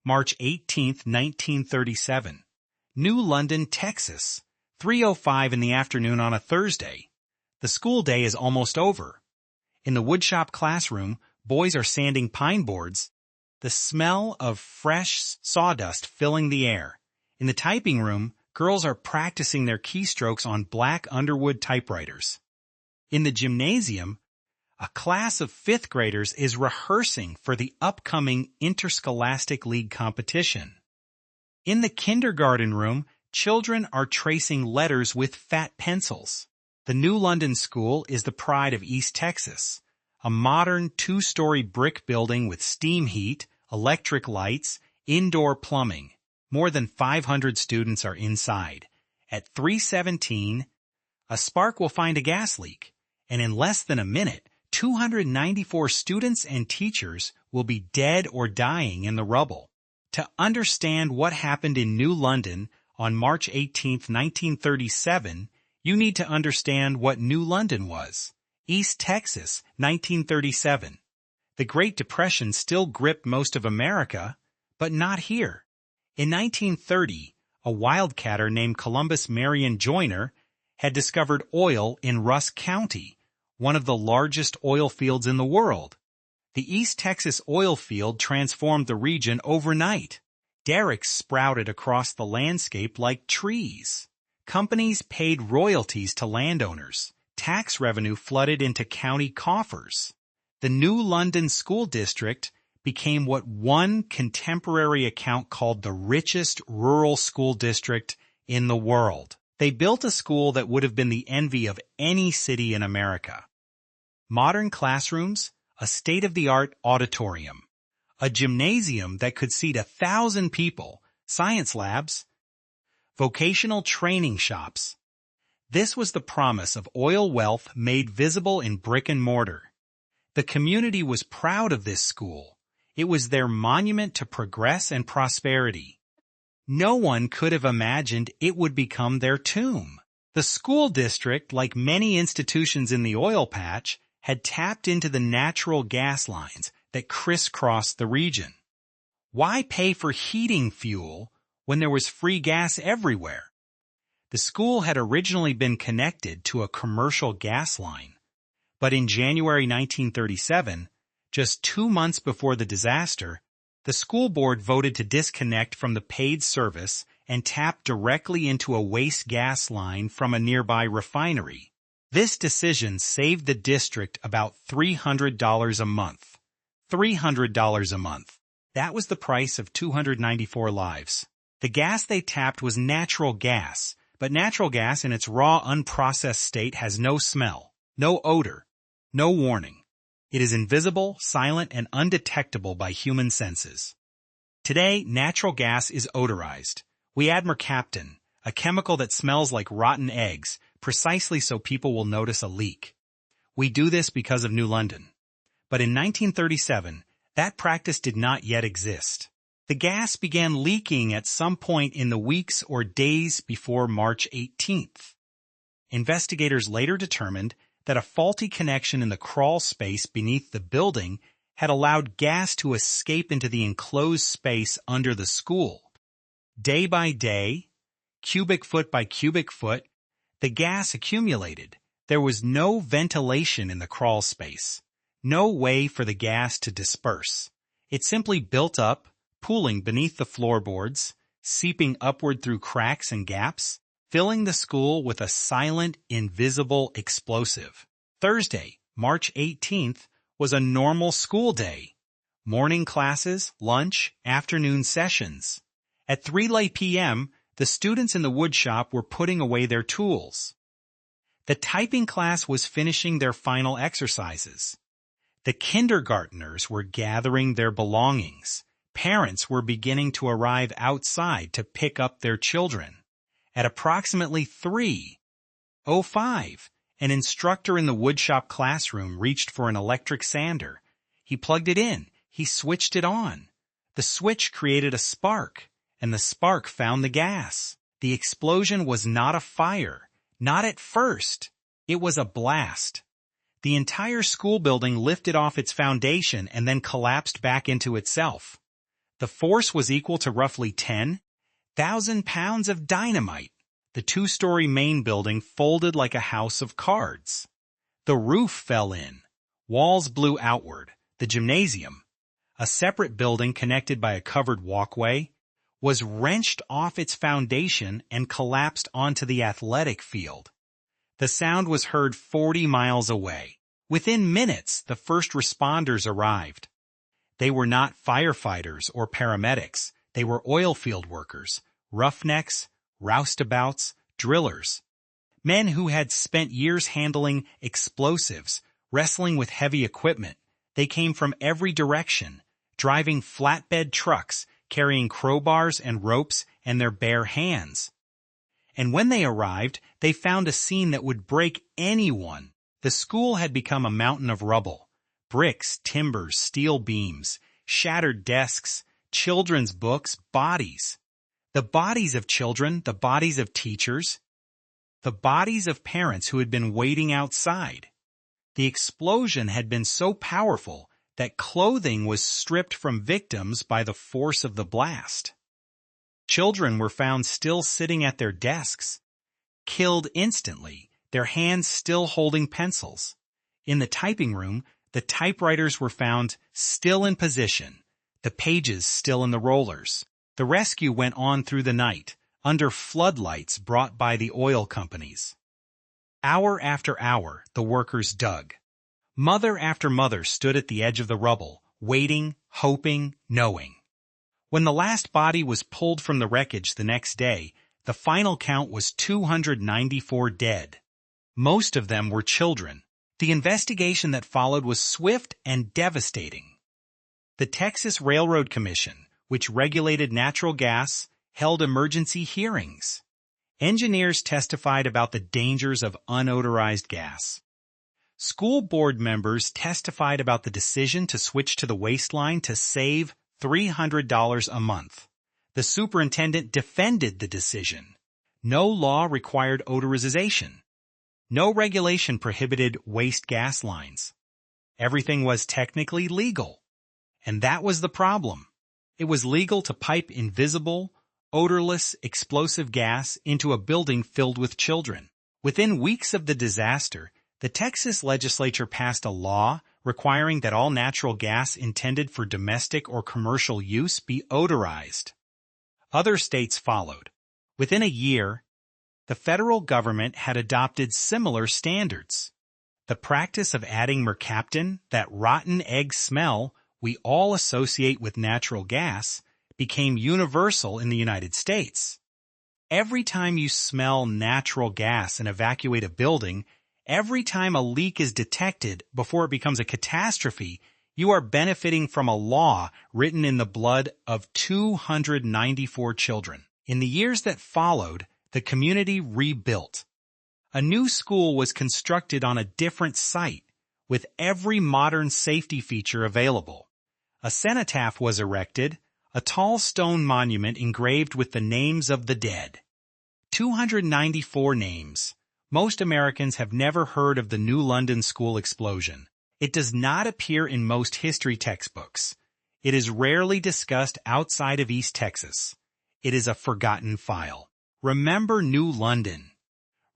March 18, 1937. New London, Texas. 3:05 in the afternoon on a Thursday. The school day is almost over. In the woodshop classroom, boys are sanding pine boards, the smell of fresh sawdust filling the air. In the typing room, girls are practicing their keystrokes on black Underwood typewriters. In the gymnasium, a class of 5th graders is rehearsing for the upcoming interscholastic league competition. In the kindergarten room, children are tracing letters with fat pencils. The New London School is the pride of East Texas, a modern 2-story brick building with steam heat, electric lights, indoor plumbing. More than 500 students are inside. At 3:17, a spark will find a gas leak, and in less than a minute, 294 students and teachers will be dead or dying in the rubble. To understand what happened in New London on March 18, 1937, you need to understand what New London was. East Texas, 1937. The Great Depression still gripped most of America, but not here. In 1930, a wildcatter named Columbus Marion Joyner had discovered oil in Rusk County, one of the largest oil fields in the world. The East Texas oil field transformed the region overnight. Derricks sprouted across the landscape like trees. Companies paid royalties to landowners. Tax revenue flooded into county coffers. The New London School District became what one contemporary account called the richest rural school district in the world. They built a school that would have been the envy of any city in America. Modern classrooms, a state-of-the-art auditorium, a gymnasium that could seat 1,000 people, science labs, vocational training shops. This was the promise of oil wealth made visible in brick and mortar. The community was proud of this school. It was their monument to progress and prosperity. No one could have imagined it would become their tomb. The school district, like many institutions in the oil patch, had tapped into the natural gas lines that crisscrossed the region. Why pay for heating fuel when there was free gas everywhere? The school had originally been connected to a commercial gas line, but in January 1937, just 2 months before the disaster, the school board voted to disconnect from the paid service and tap directly into a waste gas line from a nearby refinery. This decision saved the district about $300 a month. $300 a month. That was the price of 294 lives. The gas they tapped was natural gas, but natural gas in its raw, unprocessed state has no smell, no odor, no warning. It is invisible, silent, and undetectable by human senses. Today, natural gas is odorized. We add mercaptan, a chemical that smells like rotten eggs, precisely so people will notice a leak. We do this because of New London. But in 1937, that practice did not yet exist. The gas began leaking at some point in the weeks or days before March 18th. Investigators later determined that a faulty connection in the crawl space beneath the building had allowed gas to escape into the enclosed space under the school. Day by day, cubic foot by cubic foot, the gas accumulated. There was no ventilation in the crawl space, no way for the gas to disperse. It simply built up, pooling beneath the floorboards, seeping upward through cracks and gaps, filling the school with a silent, invisible explosive. Thursday, March 18th, was a normal school day. Morning classes, lunch, afternoon sessions. At 3 p.m., the students in the woodshop were putting away their tools. The typing class was finishing their final exercises. The kindergartners were gathering their belongings. Parents were beginning to arrive outside to pick up their children. At approximately 3:05, an instructor in the woodshop classroom reached for an electric sander. He plugged it in. He switched it on. The switch created a spark, and the spark found the gas. The explosion was not a fire. Not at first. It was a blast. The entire school building lifted off its foundation and then collapsed back into itself. The force was equal to roughly 10,000 pounds of dynamite. The two-story main building folded like a house of cards. The roof fell in. Walls blew outward. The gymnasium, a separate building connected by a covered walkway, was wrenched off its foundation and collapsed onto the athletic field. The sound was heard 40 miles away. Within minutes, the first responders arrived. They were not firefighters or paramedics. They were oil field workers, roughnecks, roustabouts, drillers. Men who had spent years handling explosives, wrestling with heavy equipment. They came from every direction, driving flatbed trucks, carrying crowbars and ropes and their bare hands. And when they arrived, they found a scene that would break anyone. The school had become a mountain of rubble. Bricks, timbers, steel beams, shattered desks, children's books, bodies. The bodies of children, the bodies of teachers, the bodies of parents who had been waiting outside. The explosion had been so powerful that clothing was stripped from victims by the force of the blast. Children were found still sitting at their desks, killed instantly, their hands still holding pencils. In the typing room, the typewriters were found still in position, the pages still in the rollers. The rescue went on through the night, under floodlights brought by the oil companies. Hour after hour, the workers dug. Mother after mother stood at the edge of the rubble, waiting, hoping, knowing. When the last body was pulled from the wreckage the next day, the final count was 294 dead. Most of them were children. The investigation that followed was swift and devastating. The Texas Railroad Commission, which regulated natural gas, held emergency hearings. Engineers testified about the dangers of unodorized gas. School board members testified about the decision to switch to the waste line to save $300 a month. The superintendent defended the decision. No law required odorization. No regulation prohibited waste gas lines. Everything was technically legal. And that was the problem. It was legal to pipe invisible, odorless, explosive gas into a building filled with children. Within weeks of the disaster, the Texas legislature passed a law requiring that all natural gas intended for domestic or commercial use be odorized. Other states followed. Within a year, the federal government had adopted similar standards. The practice of adding mercaptan, that rotten egg smell we all associate with natural gas, became universal in the United States. Every time you smell natural gas and evacuate a building, every time a leak is detected before it becomes a catastrophe, you are benefiting from a law written in the blood of 294 children. In the years that followed, the community rebuilt. A new school was constructed on a different site, with every modern safety feature available. A cenotaph was erected, a tall stone monument engraved with the names of the dead. 294 names. Most Americans have never heard of the New London school explosion. It does not appear in most history textbooks. It is rarely discussed outside of East Texas. It is a forgotten file. Remember New London.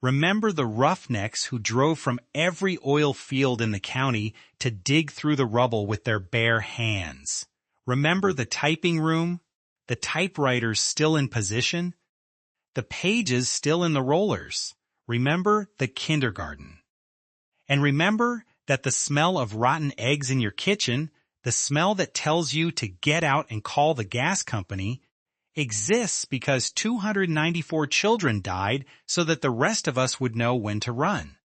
Remember the roughnecks who drove from every oil field in the county to dig through the rubble with their bare hands. Remember the typing room, the typewriters still in position, the pages still in the rollers. Remember the kindergarten. And remember that the smell of rotten eggs in your kitchen, the smell that tells you to get out and call the gas company, exists because 294 children died so that the rest of us would know when to run.